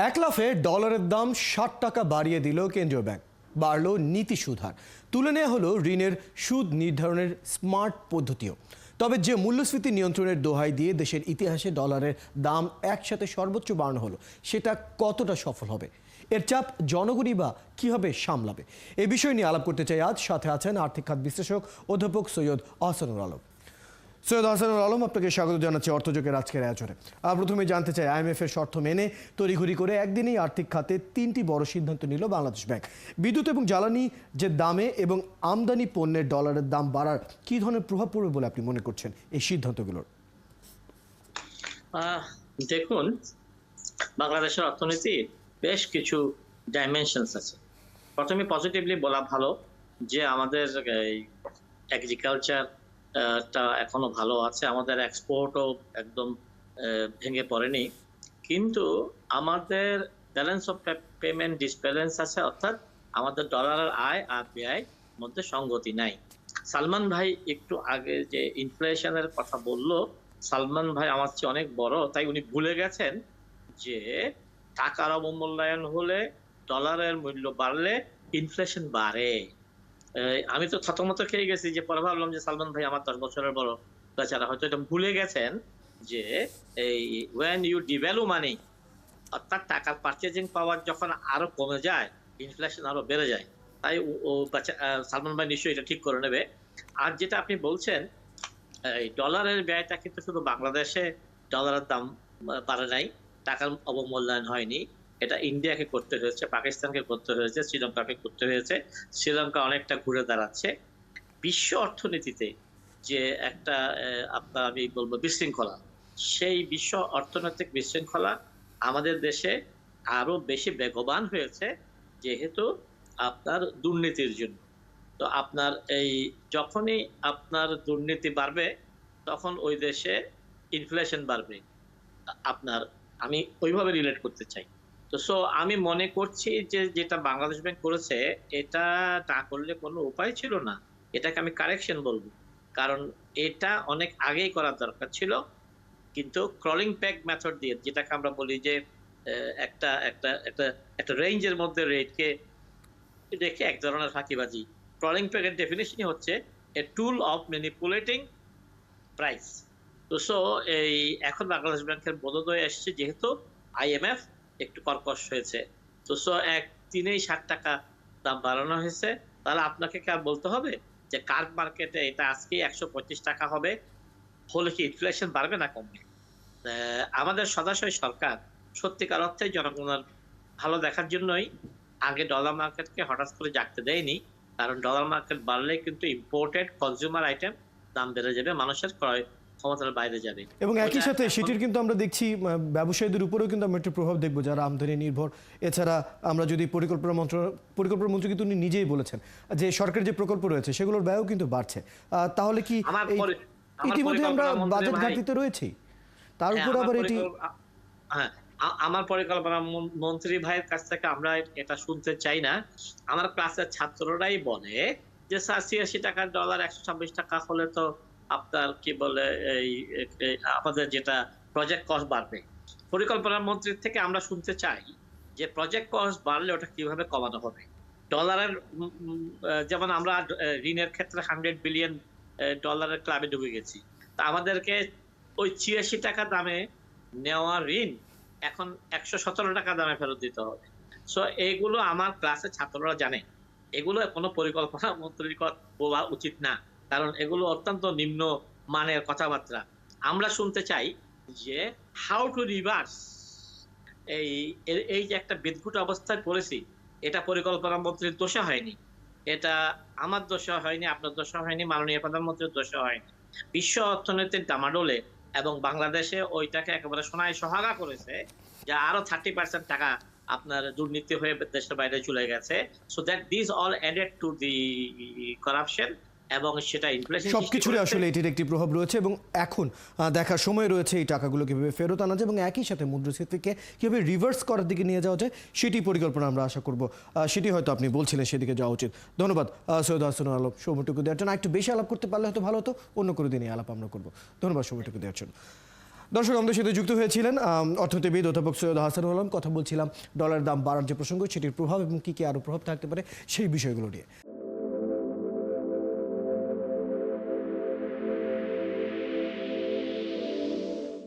এক লাফে ডলারের দাম ৬০ টাকা বাড়িয়ে দিল কেন্দ্রীয় ব্যাংক। বাড়ল নীতি সুদ হার, তুলে নেওয়া হলো ঋণের সুদ নির্ধারণের স্মার্ট পদ্ধতিও। তবে যে মূল্যস্ফীতি নিয়ন্ত্রণের দোহাই দিয়ে দেশের ইতিহাসে ডলারের দাম একসাথে সর্বোচ্চ বাড়ানো হলো, সেটা কতটা সফল হবে, এর চাপ জনগণই বা কীভাবে সামলাবে, এই বিষয় নিয়ে আলাপ করতে চাই আজ। সাথে আছেন আর্থিক খাত বিশ্লেষক অধ্যাপক সৈয়দ আহসানুল আলম। সৈয়দ আহসানুল আলম, আপনাকে স্বাগত জানাচ্ছি অর্থযোগের আজকের আয়োজনে। প্রথমে জানতে চাই, IMF এর শর্ত মেনে তড়িঘড়ি করে একদিনেই আর্থিক খাতে 3টি বড় সিদ্ধান্ত নিল বাংলাদেশ ব্যাংক। বিদ্যুৎ এবং জ্বালানি যে দামে এবং আমদানি পণ্যের ডলারের দাম বাড়ার কী ধরনের প্রভাব পড়বে বলে আপনি মনে করছেন এই সিদ্ধান্তগুলোর? দেখুন, বাংলাদেশের অর্থনীতি বেশ কিছু ডাইমেনশনস আছে। প্রথমে পজিটিভলি বলা ভালো যে আমাদের এগ্রিকালচার টা এখনো ভালো আছে, আমাদের এক্সপোর্টও একদম ভেঙে পড়েনি, কিন্তু আমাদের ব্যালেন্স অফ পেমেন্ট ডিসব্যালেন্স আছে, অর্থাৎ আমাদের ডলারের আয় আর ব্যয় মধ্যে সঙ্গতি নাই। সালমান ভাই একটু আগে যে ইনফ্লেশনের কথা বলল, সালমান ভাই আমার চেয়ে অনেক বড়, তাই উনি ভুলে গেছেন যে টাকার অবমূল্যায়ন হলে, ডলারের মূল্য বাড়লে ইনফ্লেশন বাড়ে। আমি তো থতমত খেয়ে গেছি, যে পরে ভাবলাম যে সালমান ভাই আমার 10 বছরের বড়, বেচারা হয়তো এটা ভুলে গেছেন যে এই ওয়েন ইউ ডিভ্যালু মানি, অর্থাৎ টাকার পারচেজিং পাওয়ার যখন আরো কমে যায়, ইনফ্লেশন আরো বেড়ে যায়। তাই সালমান ভাই নিশ্চয়ই এটা ঠিক করে নেবে। আর যেটা আপনি বলছেন, এই ডলারের ব্যয়টা কিন্তু শুধু বাংলাদেশে ডলারের দাম বাড়ে নাই, টাকার অবমূল্যায়ন হয়নি। এটা ইন্ডিয়াকে করতে হয়েছে, পাকিস্তানকে করতে হয়েছে, শ্রীলঙ্কাকে করতে হয়েছে। শ্রীলঙ্কা অনেকটা ঘুরে দাঁড়াচ্ছে। বিশ্ব অর্থনীতিতে যে একটা আপনার আমি বলবো বিশৃঙ্খলা, সেই বিশ্ব অর্থনৈতিক বিশৃঙ্খলা আমাদের দেশে আরো বেশি বেগবান হয়েছে, যেহেতু আপনার দুর্নীতির জন্য। তো আপনার এই যখনই আপনার দুর্নীতি বাড়বে, তখন ওই দেশে ইনফ্লেশন বাড়বে। আপনার আমি ওইভাবে রিলেট করতে চাই। তো আমি মনে করছি যে যেটা বাংলাদেশ ব্যাংক করেছে, এটা না করলে কোনো উপায় ছিল না। এটাকে আমি কারেকশন বলবো, কারণ এটা অনেক আগেই করার দরকার ছিল। কিন্তু ক্রলিং পেগ মেথড দিয়ে, যেটাকে আমরা বলি যে একটা একটা একটা একটা রেঞ্জের মধ্যে রেটকে রেখে এক ধরনের ফাঁকিবাজি। ক্রলিং পেগের ডেফিনেশনই হচ্ছে এ টুল অফ ম্যানিপুলেটিং প্রাইস। তো এই এখন বাংলাদেশ ব্যাংকের বোধোদয় এসছে, যেহেতু IMF একটু কর্কশ হয়েছে। তো একদিনেই 60 টাকা দাম বাড়ানো হয়েছে, তাহলে আপনাকে কি আর বলতে হবে যে কার্ড মার্কেটে এটা আজকে 125 টাকা হবে, হলে কি ইনফ্লেশন বাড়বে না কমবে? আমাদের সদাশয় সরকার সত্যিকার অর্থে জনগণের ভালো দেখার জন্যই আগে ডলার মার্কেটকে হঠাৎ করে জাগতে দেয়নি, কারণ ডলার মার্কেট বাড়লে কিন্তু ইম্পোর্টেড কনজিউমার আইটেম দাম বেড়ে যাবে, মানুষের ক্রয় ক্ষমতার বাইরে যাবে। এবং একই সাথে সেটির কিন্তু আমরা দেখছি ব্যবসায়ীদের উপরেও কিন্তু আমরা একটু প্রভাব দেখবো, যারা আমদানি নির্ভর। এছাড়া আমরা যদি পরিকল্পনা মন্ত্রী কিন্তু উনি নিজেই বলেছেন যে সরকারের যে প্রকল্প রয়েছে সেগুলোর ব্যয়ও কিন্তু বাড়ছে। তাহলে কি ইতিমধ্যে আমরা বাজেট ঘাটতিতে রয়েছি, তার উপর আবার এটি? হ্যাঁ, আমার পরিকল্পনা মন্ত্রী ভাইয়ের কাছ থেকে আমরা এটা শুনতে চাই না। আমার ক্লাসের ছাত্ররাই বলে যে স্যার 86 টাকার ডলার 126 টাকা হলে তো আপনার কি বলে এই আমাদের যেটা প্রজেক্ট কস্ট বাড়বে। পরিকল্পনা মন্ত্রীর থেকে আমরা শুনতে চাই যে প্রজেক্ট কস্ট বাড়লে ওটা কিভাবে কমানো হবে। ডলারের যেমন আমরা ঋণের ক্ষেত্রে 100 বিলিয়ন ডলারের ক্লাবে ডুবে গেছি, তা আমাদেরকে ওই 86 টাকা দামে নেওয়া ঋণ এখন 117 টাকা দামে ফেরত দিতে হবে। এইগুলো আমার ক্লাসের ছাত্ররা জানে, এগুলো কোনো পরিকল্পনা মন্ত্রীর বলা উচিত না, কারণ এগুলো অত্যন্ত নিম্ন মানের কথাবার্তা। আমরা শুনতে চাই যে হাউ টু রিভার্স এই যে একটা বিদ্ভুট অবস্থায় পড়েছি, এটা পরিকল্পনা মন্ত্রীর দোষে হয়নি, এটা আমার দোষে হয়নি, আপনার দোষে হয়নি, মাননীয় প্রধানমন্ত্রীর দোষে হয়নি। বিশ্ব অর্থনীতির ডামাডোলে এবং বাংলাদেশে ওইটাকে একেবারে সোনায় সোহাগা করেছে, যা আরো 30% টাকা আপনার দুর্নীতি হয়ে দেশের বাইরে চলে গেছে। So that this all added to the corruption, এবং সেটা ইনফ্লেশন সবকিছুর আসলে এটির একটি প্রভাব রয়েছে। এবং এখন দেখার সময় রয়েছে এই টাকাগুলো কিভাবে ফেরত আনা যায় এবং একই সাথে মুদ্রাস্ফীতিকে কিভাবে রিভার্স করার দিকে নিয়ে যাওয়া যায়, সেটি পরিকল্পনা আমরা আশা করব। সেটি হয়তো আপনি বলছিলেন সেদিকে যাওয়া উচিত। ধন্যবাদ সৈয়দ আহসানুল আলম, সময়টুকু দেওয়ার জন্য। একটু বেশি আলাপ করতে পারলে হয়তো ভালো হতো, অন্য কোনো দিনই আলাপ আমরা করবো। ধন্যবাদ সময়টুকু দেওয়ার জন্য। দর্শক আমাদের সাথে যুক্ত হয়েছিলেন অর্থনীতিবিদ অধ্যাপক সৈয়দ হাসানুল আলম। কথা বলছিলাম ডলারের দাম বাড়ার যে প্রসঙ্গ, সেটির প্রভাব এবং কি আরও প্রভাব থাকতে পারে সেই বিষয়গুলো নিয়ে।